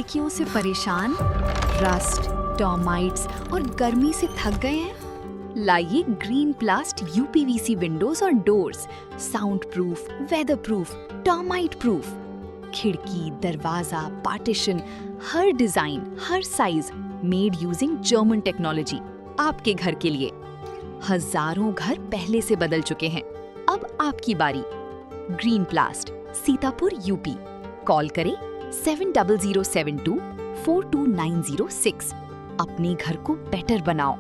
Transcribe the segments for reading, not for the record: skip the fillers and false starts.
लड़कियों से परेशान, रस्ट, टर्माइट्स और गर्मी से थक गए हैं? लाइए ग्रीन प्लास्ट यूपीवीसी विंडोज और doors, sound proof, weather proof, termite proof. खिड़की, दरवाजा, पार्टीशन, हर डिजाइन, हर size, made using German technology, आपके घर के लिए। हजारों घर पहले से बदल चुके हैं, अब आपकी बारी। Green प्लास्ट, Sitapur, UP. कॉल करें 7072429006। अपने घर को बेटर बनाओ।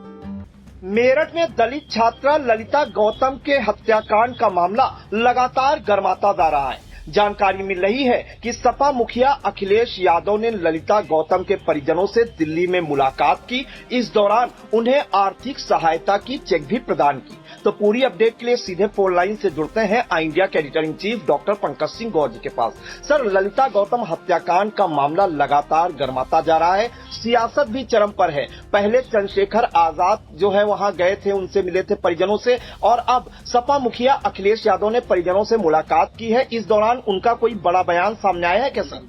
मेरठ में दलित छात्रा ललिता गौतम के हत्याकांड का मामला लगातार गर्माता जा रहा है। जानकारी मिल रही है कि सपा मुखिया अखिलेश यादव ने ललिता गौतम के परिजनों से दिल्ली में मुलाकात की। इस दौरान उन्हें आर्थिक सहायता की चेक भी प्रदान की। तो पूरी अपडेट के लिए सीधे फोन लाइन से जुड़ते हैं आई इंडिया के editor in chief doctor Pankaj Singh Gaur ji के पास। सर, ललिता गौतम हत्याकांड का मामला लगातार गर्माता जा रहा है, सियासत भी चरम पर है। पहले चंद्रशेखर आजाद जो है वहां गए थे, उनसे मिले थे परिजनों से, और अब सपा मुखिया अखिलेश यादव ने परिजनों से मुलाकात की है। इस दौरान उनका कोई बड़ा बयान सामने आया है क्या सर?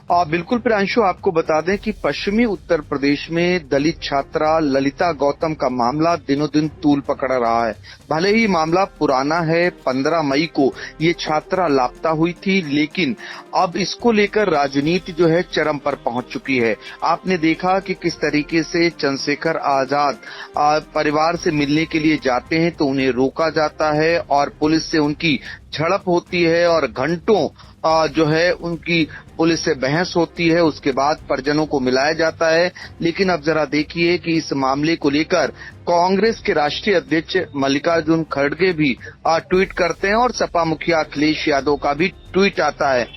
बिल्कुल प्रियांशु, आपको बता दें कि पश्चिमी उत्तर प्रदेश में दलित छात्रा ललिता गौतम का मामला दिनों दिन तूल पकड़ रहा है। भले ही मामला पुराना है, 15 मई को ये छात्रा लापता हुई थी, लेकिन अब इसको लेकर राजनीति जो है चरम पर पहुंच चुकी है। आपने देखा कि किस तरीके से चंद्रशेखर आजाद परिवार से मिलने के लिए जाते हैं तो उन्हें रोका जाता है और पुलिस से उनकी झड़प होती है और घंटों जो है उनकी पुलिस से बहस होती है। उसके बाद परिजनों को मिलाया जाता है। लेकिन अब जरा देखिए कि इस मामले को लेकर कांग्रेस के राष्ट्रीय अध्यक्ष मल्लिकार्जुन खड़गे भी ट्वीट करते हैं और सपा मुखिया अखिलेश यादव का भी ट्वीट आता है।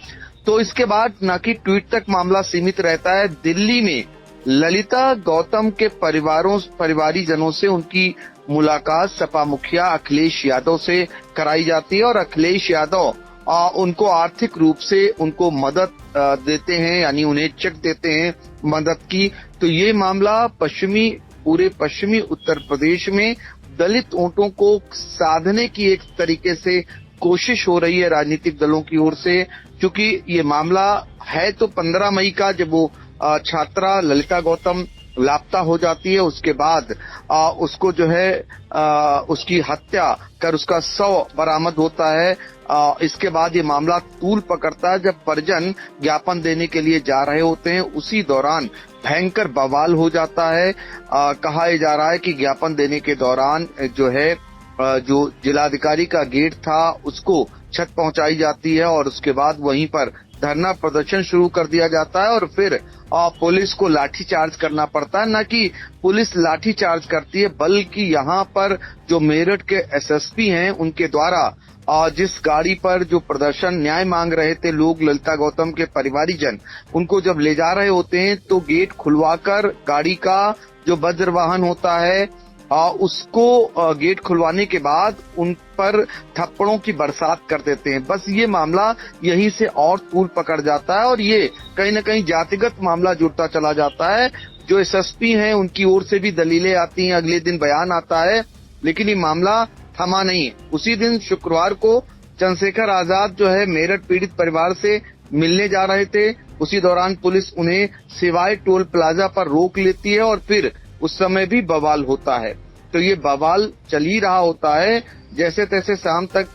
तो इसके बाद न कि ट्वीट तक मामला सीमित रहता है, दिल्ली में ललिता गौतम के परिवारीजनों से उनकी मुलाकात सपा मुखिया अखिलेश यादव से कराई जाती है और अखिलेश यादव उनको आर्थिक रूप से उनको मदद देते हैं, यानी उन्हें चेक देते हैं मदद की। तो ये मामला पूरे पश्चिमी उत्तर प्रदेश में दलित वोटों को साधने की एक तरीके से कोशिश हो रही है राजनीतिक दलों की ओर से, क्योंकि ये मामला है तो 15 मई का, जब वो छात्रा ललिता गौतम लापता हो जाती है। उसके बाद उसको जो है उसकी हत्या कर उसका शव बरामद होता है। इसके बाद ये मामला तूल पकड़ता है जब परिजन ज्ञापन देने के लिए जा रहे होते हैं। उसी दौरान भयंकर बवाल हो जाता है। कहा जा रहा है कि ज्ञापन देने के दौरान जो है जो जिलाधिकारी का गेट था उसको छत पहुंचाई जाती है और उसके बाद वहीं पर धरना प्रदर्शन शुरू कर दिया जाता है और फिर पुलिस को लाठीचार्ज करना पड़ता है। न कि पुलिस लाठीचार्ज करती है, बल्कि यहाँ पर जो मेरठ के एसएसपी हैं उनके द्वारा जिस गाड़ी पर जो प्रदर्शन न्याय मांग रहे थे लोग, ललिता गौतम के परिवारीजन, उनको जब ले जा रहे होते हैं तो गेट खुलवाकर गाड़ी का जो वज्र वाहन होता है उसको गेट खुलवाने के बाद उन पर थप्पड़ों की बरसात कर देते हैं। बस ये मामला यहीं से और तूल पकड़ जाता है और ये कहीं न कहीं जातिगत मामला जुड़ता चला जाता है। जो एसएसपी हैं उनकी ओर से भी दलीलें आती हैं, अगले दिन बयान आता है, लेकिन ये मामला थमा नहीं है। उसी दिन शुक्रवार को चंद्रशेखर आजाद जो है मेरठ पीड़ित परिवार से मिलने जा रहे थे। उसी दौरान पुलिस उन्हें सिवाय टोल प्लाजा पर रोक लेती है और फिर उस समय भी बवाल होता है। तो ये बवाल चल ही रहा होता है, जैसे तैसे शाम तक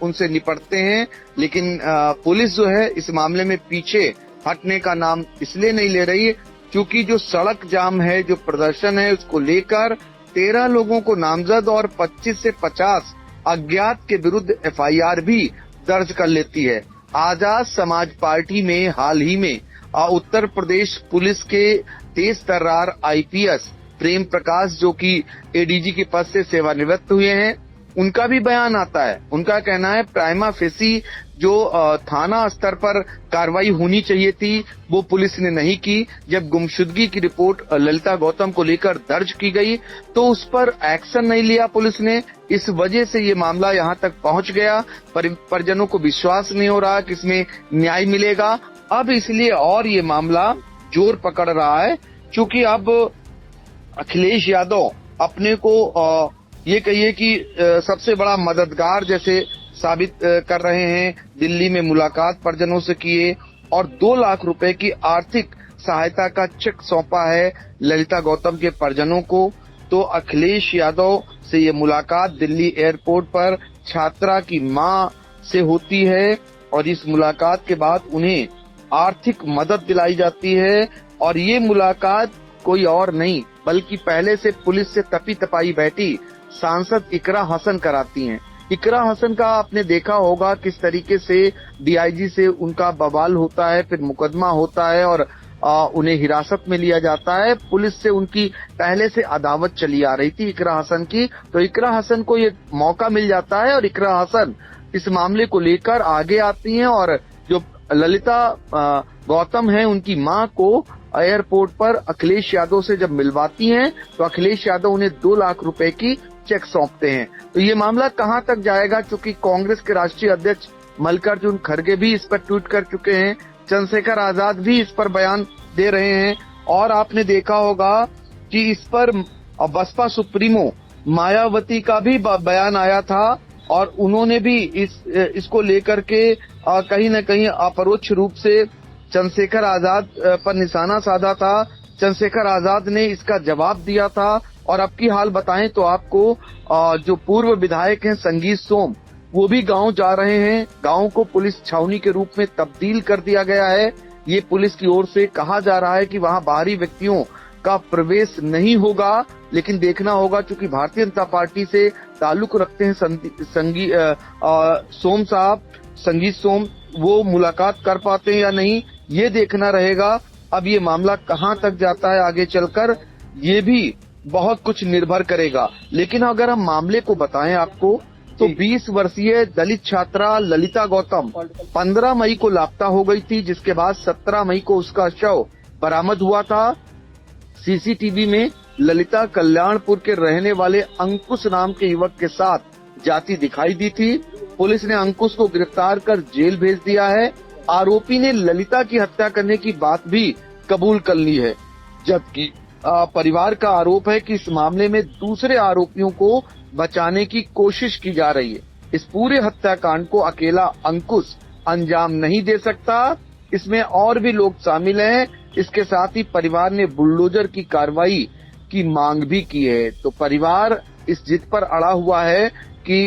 उनसे निपटते हैं। लेकिन पुलिस जो है इस मामले में पीछे हटने का नाम इसलिए नहीं ले रही है क्योंकि जो सड़क जाम है, जो प्रदर्शन है, उसको लेकर 13 लोगों को नामजद और 25 से 50 अज्ञात के विरुद्ध एफआईआर भी दर्ज कर लेती है। आजाद समाज पार्टी में हाल ही में उत्तर प्रदेश पुलिस के तेज तर्रार आईपीएस प्रेम प्रकाश, जो कि एडीजी के पद से सेवानिवृत्त हुए हैं, उनका भी बयान आता है। उनका कहना है प्राइमा फेसी जो थाना स्तर पर कार्रवाई होनी चाहिए थी वो पुलिस ने नहीं की। जब गुमशुदगी की रिपोर्ट ललिता गौतम को लेकर दर्ज की गई तो उस पर एक्शन नहीं लिया पुलिस ने। इस वजह से ये मामला यहाँ तक पहुँच गया। परिजनों को विश्वास नहीं हो रहा कि इसमें न्याय मिलेगा। अब इसलिए और ये मामला जोर पकड़ रहा है क्योंकि अब अखिलेश यादव अपने को ये कहिए कि सबसे बड़ा मददगार जैसे साबित कर रहे हैं। दिल्ली में मुलाकात परिजनों से किए और 2 लाख रुपए की आर्थिक सहायता का चेक सौंपा है ललिता गौतम के परिजनों को। तो अखिलेश यादव से ये मुलाकात दिल्ली एयरपोर्ट पर छात्रा की मां से होती है और इस मुलाकात के बाद उन्हें आर्थिक मदद दिलाई जाती है। और ये मुलाकात कोई और नहीं बल्कि पहले से पुलिस से तपी तपाई बैठी सांसद इकरा हसन कराती हैं। इकरा हसन का आपने देखा होगा किस तरीके से डीआईजी से उनका बवाल होता है, फिर मुकदमा होता है और उन्हें हिरासत में लिया जाता है। पुलिस से उनकी पहले से अदावत चली आ रही थी इकरा हसन की, तो इकरा हसन को ये मौका मिल जाता है और इकरा हसन इस मामले को लेकर आगे आती हैं और जो ललिता गौतम है उनकी मां को एयरपोर्ट पर अखिलेश यादव से जब मिलवाती हैं तो अखिलेश यादव उन्हें 2 लाख रुपए की चेक सौंपते हैं। तो ये मामला कहां तक जाएगा, क्योंकि कांग्रेस के राष्ट्रीय अध्यक्ष मल्लिकार्जुन खड़गे भी इस पर ट्वीट कर चुके हैं, चंद्रशेखर आजाद भी इस पर बयान दे रहे हैं और आपने देखा होगा कि इस पर बसपा सुप्रीमो मायावती का भी बयान आया था और उन्होंने भी इसको लेकर के कहीं न कहीं अपरोक्ष रूप से चंद्रशेखर आजाद पर निशाना साधा था। चंद्रशेखर आजाद ने इसका जवाब दिया था। और अब की हाल बताएं तो आपको जो पूर्व विधायक हैं संगीत सोम, वो भी गांव जा रहे हैं। गांव को पुलिस छावनी के रूप में तब्दील कर दिया गया है। ये पुलिस की ओर से कहा जा रहा है कि वहां बाहरी व्यक्तियों का प्रवेश नहीं होगा, लेकिन देखना होगा क्योंकि भारतीय जनता पार्टी से ताल्लुक रखते हैं सोम साहब, संगीत सोम, वो मुलाकात कर पाते हैं या नहीं, ये देखना रहेगा। अब ये मामला कहां तक जाता है आगे चलकर, ये भी बहुत कुछ निर्भर करेगा। लेकिन अगर हम मामले को बताएं आपको तो 20 वर्षीय दलित छात्रा ललिता गौतम 15 मई को लापता हो गई थी, जिसके बाद 17 मई को उसका शव बरामद हुआ था। सीसीटीवी में ललिता कल्याणपुर के रहने वाले अंकुश नाम के युवक के साथ जाती दिखाई दी थी। पुलिस ने अंकुश को गिरफ्तार कर जेल भेज दिया है। आरोपी ने ललिता की हत्या करने की बात भी कबूल कर ली है, जबकि परिवार का आरोप है कि इस मामले में दूसरे आरोपियों को बचाने की कोशिश की जा रही है। इस पूरे हत्याकांड को अकेला अंकुश अंजाम नहीं दे सकता, इसमें और भी लोग शामिल हैं। इसके साथ ही परिवार ने बुलडोजर की कार्रवाई की मांग भी की है। तो परिवार इस जिद पर अड़ा हुआ है कि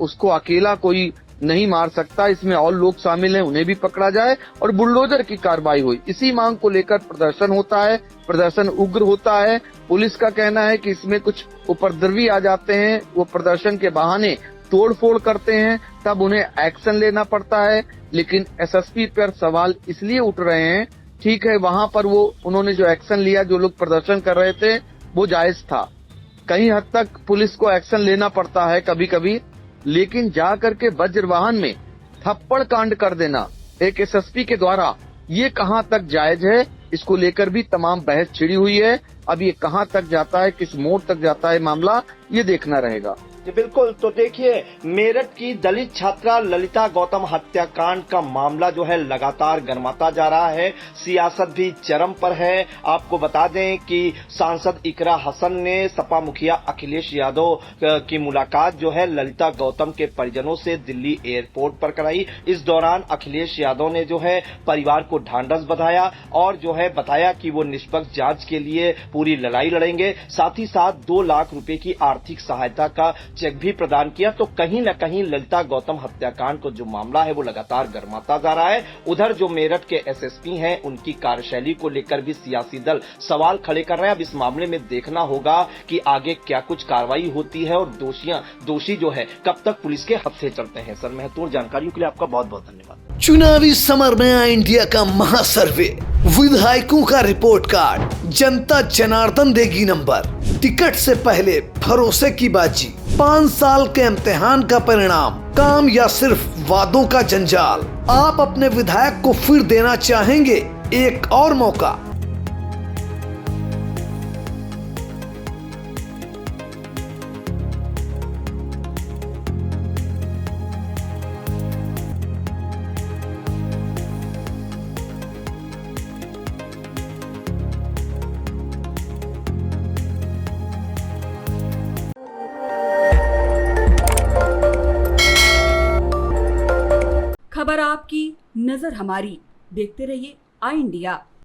उसको अकेला कोई नहीं मार सकता, इसमें और लोग शामिल हैं, उन्हें भी पकड़ा जाए और बुलडोजर की कार्रवाई हुई। इसी मांग को लेकर प्रदर्शन होता है, प्रदर्शन उग्र होता है। पुलिस का कहना है कि इसमें कुछ उपद्रवी आ जाते हैं, वो प्रदर्शन के बहाने तोड़फोड़ करते हैं, तब उन्हें एक्शन लेना पड़ता है। लेकिन एसएसपी पर सवाल इसलिए उठ रहे हैं, ठीक है वहां पर वो उन्होंने जो एक्शन लिया, जो लोग प्रदर्शन कर रहे थे वो जायज था। कहीं हद तक पुलिस को एक्शन लेना पड़ता है कभी कभी, लेकिन जा करके वज्रवाहन में थप्पड़ कांड कर देना एक एसएसपी के द्वारा, ये कहां तक जायज है, इसको लेकर भी तमाम बहस छिड़ी हुई है। अब ये कहां तक जाता है, किस मोड़ तक जाता है मामला, ये देखना रहेगा। जी बिल्कुल। तो देखिए, मेरठ की दलित छात्रा ललिता गौतम हत्याकांड का मामला जो है लगातार गर्माता जा रहा है, सियासत भी चरम पर है। आपको बता दें कि सांसद इकरा हसन ने सपा मुखिया अखिलेश यादव की मुलाकात जो है ललिता गौतम के परिजनों से दिल्ली एयरपोर्ट पर कराई। इस दौरान अखिलेश यादव ने जो है परिवार को ढांढस बंधाया और जो है बताया कि वो निष्पक्ष जांच के लिए पूरी लड़ाई लड़ेंगे। साथ ही साथ 2 लाख रुपए की आर्थिक सहायता का चेक भी प्रदान किया। तो कहीं न कहीं ललिता गौतम हत्याकांड को जो मामला है वो लगातार गर्माता जा रहा है। उधर जो मेरठ के एसएसपी हैं, उनकी कार्यशैली को लेकर भी सियासी दल सवाल खड़े कर रहे हैं। अब इस मामले में देखना होगा कि आगे क्या कुछ कार्रवाई होती है और दोषी जो है कब तक पुलिस के हत्थे चलते हैं। सर, महत्वपूर्ण जानकारियों के लिए आपका बहुत बहुत धन्यवाद। चुनावी समर में आया इंडिया का महासर्वे, विधायकों का रिपोर्ट कार्ड, जनता जनार्दन देगी नंबर, टिकट से पहले भरोसे की बाजी, 5 साल के इम्तिहान का परिणाम, काम या सिर्फ वादों का जंजाल। आप अपने विधायक को फिर देना चाहेंगे एक और मौका। खबर आपकी, नजर हमारी। देखते रहिए आई इंडिया।